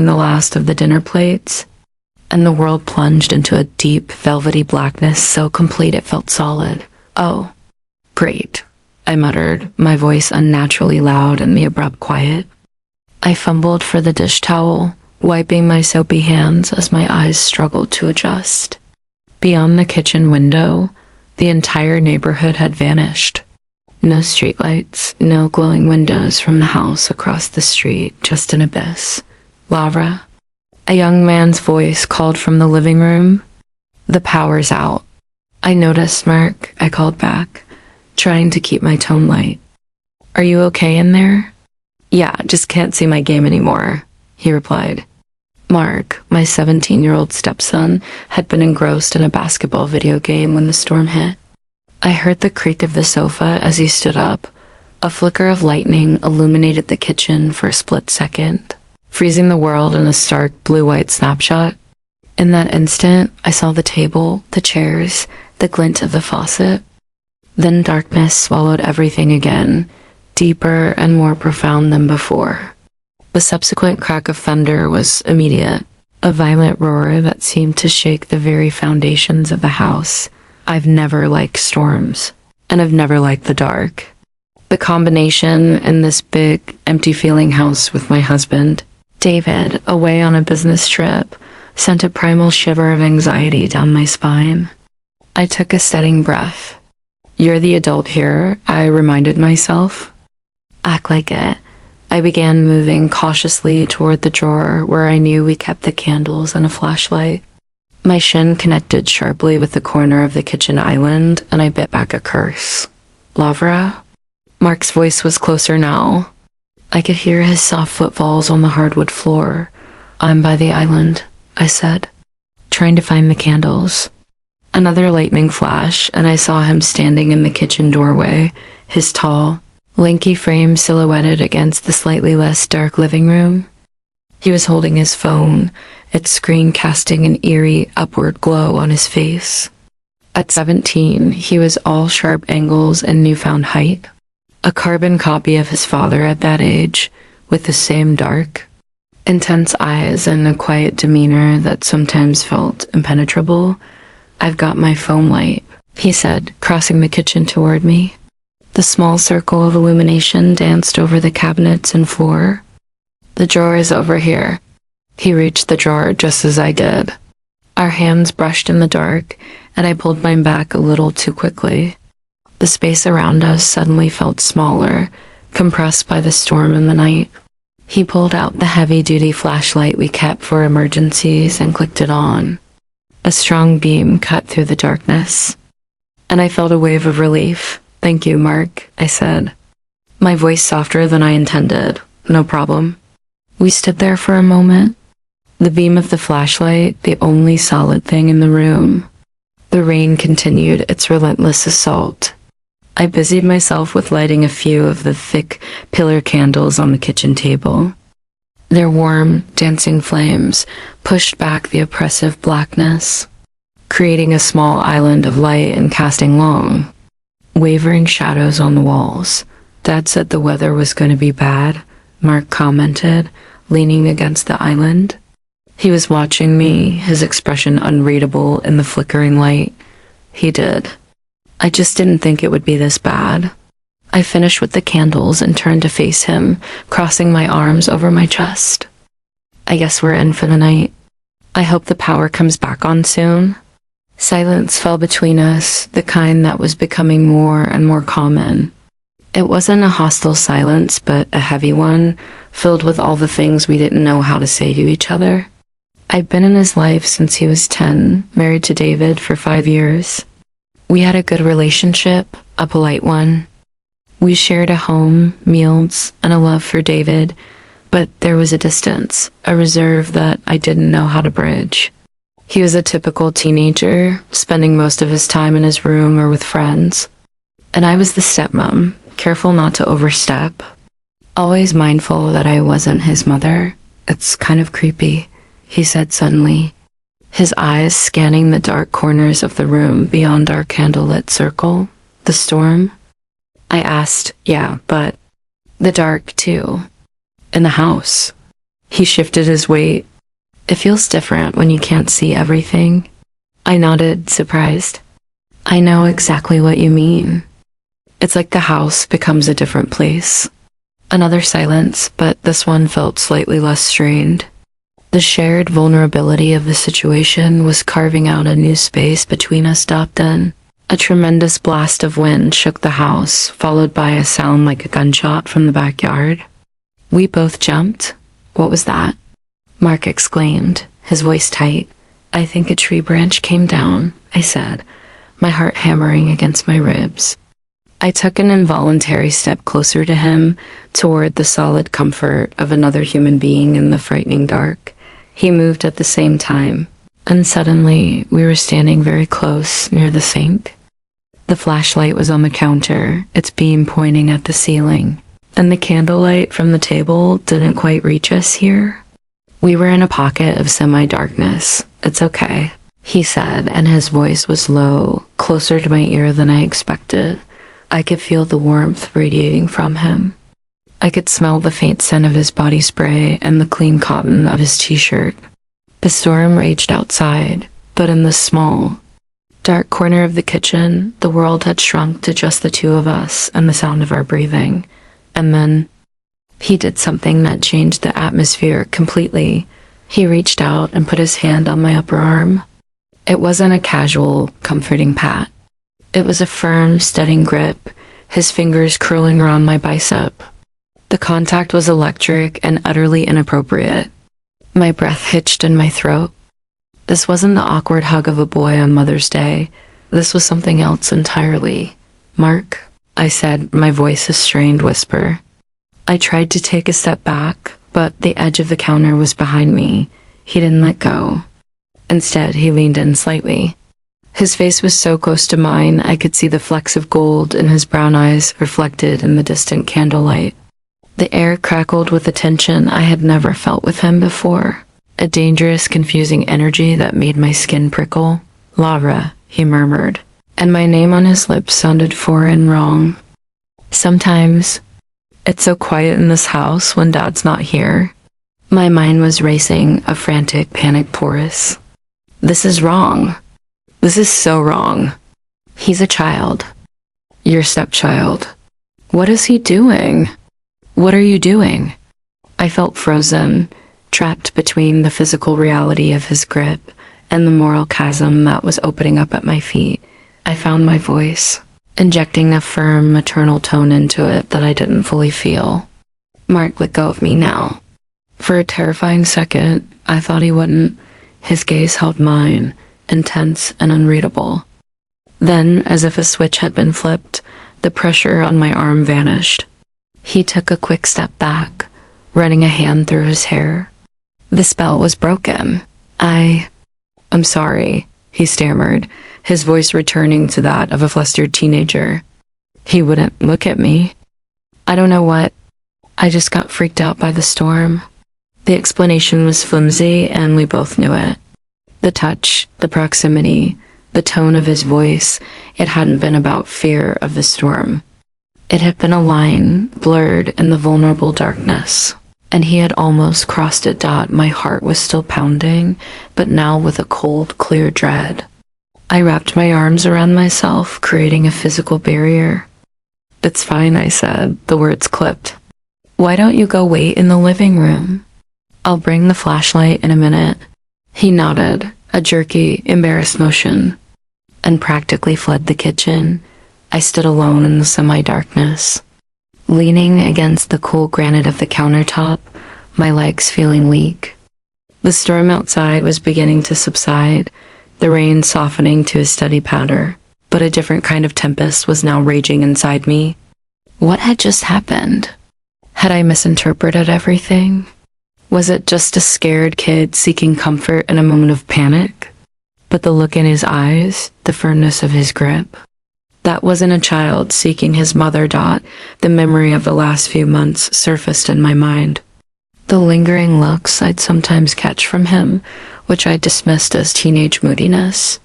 the last of the dinner plates, and the world plunged into a deep, velvety blackness so complete it felt solid. "Oh, great," I muttered, my voice unnaturally loud in the abrupt quiet. I fumbled for the dish towel, wiping my soapy hands as my eyes struggled to adjust. Beyond the kitchen window, the entire neighborhood had vanished. No streetlights, no glowing windows from the house across the street, just an abyss. "Lavra?" A young man's voice called from the living room. "The power's out." "I noticed, Mark," I called back, trying to keep my tone light. "Are you okay in there?" "Yeah, just can't see my game anymore," he replied. Mark, my 17-year-old stepson, had been engrossed in a basketball video game when the storm hit. I heard the creak of the sofa as he stood up. A flicker of lightning illuminated the kitchen for a split second, freezing the world in a stark blue-white snapshot. In that instant, I saw the table, the chairs, the glint of the faucet. Then darkness swallowed everything again, deeper and more profound than before. The subsequent crack of thunder was immediate, a violent roar that seemed to shake the very foundations of the house. I've never liked storms, and I've never liked the dark. The combination in this big, empty-feeling house with my husband, David, away on a business trip, sent a primal shiver of anxiety down my spine. I took a steadying breath. "You're the adult here," I reminded myself. "Act like it." I began moving cautiously toward the drawer where I knew we kept the candles and a flashlight. My shin connected sharply with the corner of the kitchen island, and I bit back a curse. "Lavra?" Mark's voice was closer now. I could hear his soft footfalls on the hardwood floor. "I'm by the island," I said, trying to find the candles. Another lightning flash, and I saw him standing in the kitchen doorway, his tall, lanky frame silhouetted against the slightly less dark living room. He was holding his phone, its screen casting an eerie upward glow on his face. At 17, he was all sharp angles and newfound height, a carbon copy of his father at that age, with the same dark, intense eyes and a quiet demeanor that sometimes felt impenetrable. "I've got my phone light," he said, crossing the kitchen toward me. The small circle of illumination danced over the cabinets and floor. "The drawer is over here." He reached the drawer just as I did. Our hands brushed in the dark, and I pulled mine back a little too quickly. The space around us suddenly felt smaller, compressed by the storm in the night. He pulled out the heavy-duty flashlight we kept for emergencies and clicked it on. A strong beam cut through the darkness, and I felt a wave of relief. "Thank you, Mark," I said, my voice softer than I intended. "No problem." We stood there for a moment, the beam of the flashlight the only solid thing in the room. The rain continued its relentless assault. I busied myself with lighting a few of the thick pillar candles on the kitchen table. Their warm, dancing flames pushed back the oppressive blackness, creating a small island of light and casting long, wavering shadows on the walls. "Dad said the weather was going to be bad," Mark commented, leaning against the island. He was watching me, his expression unreadable in the flickering light. "He did. I just didn't think it would be this bad." I finished with the candles and turned to face him, crossing my arms over my chest. "I guess we're in for the night. I hope the power comes back on soon." Silence fell between us, the kind that was becoming more and more common. It wasn't a hostile silence, but a heavy one, filled with all the things we didn't know how to say to each other. I'd been in his life since he was 10, married to David for 5 years. We had a good relationship, a polite one. We shared a home, meals, and a love for David, but there was a distance, a reserve that I didn't know how to bridge. He was a typical teenager, spending most of his time in his room or with friends. And I was the stepmom, careful not to overstep, always mindful that I wasn't his mother. "It's kind of creepy," he said suddenly, his eyes scanning the dark corners of the room beyond our candlelit circle. "The storm?" I asked. "Yeah, but the dark, too. In the house." He shifted his weight. It feels different when you can't see everything. I nodded, surprised. I know exactly what you mean. It's like the house becomes a different place. Another silence, but this one felt slightly less strained. The shared vulnerability of the situation was carving out a new space between us. Then, a tremendous blast of wind shook the house, followed by a sound like a gunshot from the backyard. We both jumped. What was that? Mark exclaimed, his voice tight. I think a tree branch came down, I said, my heart hammering against my ribs. I took an involuntary step closer to him, toward the solid comfort of another human being in the frightening dark. He moved at the same time, and suddenly we were standing very close near the sink. The flashlight was on the counter, its beam pointing at the ceiling, and the candlelight from the table didn't quite reach us here. We were in a pocket of semi-darkness. It's okay, he said, and his voice was low, closer to my ear than I expected. I could feel the warmth radiating from him. I could smell the faint scent of his body spray and the clean cotton of his t-shirt. The storm raged outside, but in the small, dark corner of the kitchen, the world had shrunk to just the two of us and the sound of our breathing. And then, he did something that changed the atmosphere completely. He reached out and put his hand on my upper arm. It wasn't a casual, comforting pat. It was a firm, steadying grip, his fingers curling around my bicep. The contact was electric and utterly inappropriate. My breath hitched in my throat. This wasn't the awkward hug of a boy on Mother's Day. This was something else entirely. Mark, I said, my voice a strained whisper. I tried to take a step back, but the edge of the counter was behind me. He didn't let go. Instead, he leaned in slightly. His face was so close to mine, I could see the flecks of gold in his brown eyes reflected in the distant candlelight. The air crackled with a tension I had never felt with him before, a dangerous, confusing energy that made my skin prickle. Lara, he murmured, and my name on his lips sounded foreign, wrong. Sometimes, it's so quiet in this house when Dad's not here. My mind was racing, a frantic, panic chorus. This is wrong. This is so wrong. He's a child. Your stepchild. What is he doing? What are you doing? I felt frozen, trapped between the physical reality of his grip and the moral chasm that was opening up at my feet. I found my voice, injecting a firm maternal tone into it that I didn't fully feel. Mark, let go of me now. For a terrifying second, I thought he wouldn't. His gaze held mine, intense and unreadable. Then, as if a switch had been flipped, the pressure on my arm vanished. He took a quick step back, running a hand through his hair. The spell was broken. I'm sorry, he stammered, his voice returning to that of a flustered teenager. He wouldn't look at me. I don't know what. I just got freaked out by the storm. The explanation was flimsy, and we both knew it. The touch, the proximity, the tone of his voice, it hadn't been about fear of the storm. It had been a line, blurred in the vulnerable darkness, and he had almost crossed it. My heart was still pounding, but now with a cold, clear dread. I wrapped my arms around myself, creating a physical barrier. It's fine, I said, the words clipped. Why don't you go wait in the living room? I'll bring the flashlight in a minute. He nodded, a jerky, embarrassed motion, and practically fled the kitchen. I stood alone in the semi-darkness, leaning against the cool granite of the countertop, my legs feeling weak. The storm outside was beginning to subside, the rain softening to a steady patter, but a different kind of tempest was now raging inside me. What had just happened? Had I misinterpreted everything? Was it just a scared kid seeking comfort in a moment of panic? But the look in his eyes, the firmness of his grip, that wasn't a child seeking his mother. The memory of the last few months surfaced in my mind. The lingering looks I'd sometimes catch from him, which I dismissed as teenage moodiness.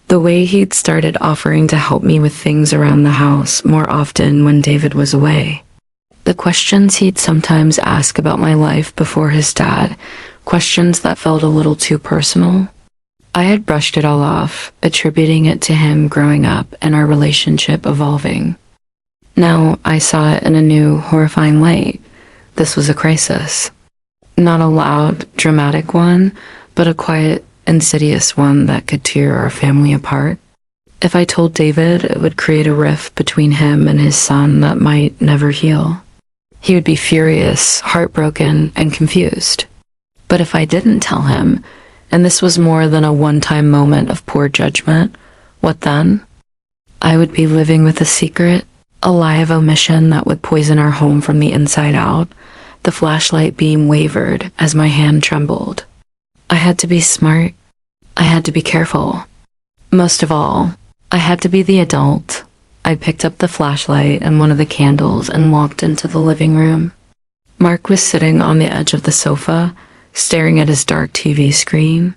The way he'd started offering to help me with things around the house more often when David was away. The questions he'd sometimes ask about my life before his dad, questions that felt a little too personal. I had brushed it all off, attributing it to him growing up and our relationship evolving. Now I saw it in a new, horrifying light. This was a crisis. Not a loud, dramatic one, but a quiet, insidious one that could tear our family apart. If I told David, it would create a rift between him and his son that might never heal. He would be furious, heartbroken, and confused. But if I didn't tell him, and this was more than a one-time moment of poor judgment, what then? I would be living with a secret, a lie of omission that would poison our home from the inside out. The flashlight beam wavered as my hand trembled. I had to be smart. I had to be careful. Most of all, I had to be the adult. I picked up the flashlight and one of the candles and walked into the living room. Mark was sitting on the edge of the sofa, staring at his dark TV screen.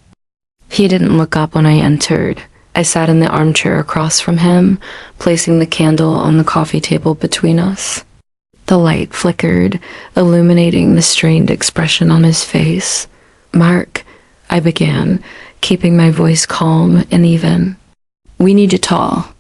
He didn't look up when I entered. I sat in the armchair across from him, placing the candle on the coffee table between us. The light flickered, illuminating the strained expression on his face. "Mark," I began, keeping my voice calm and even. "We need to talk.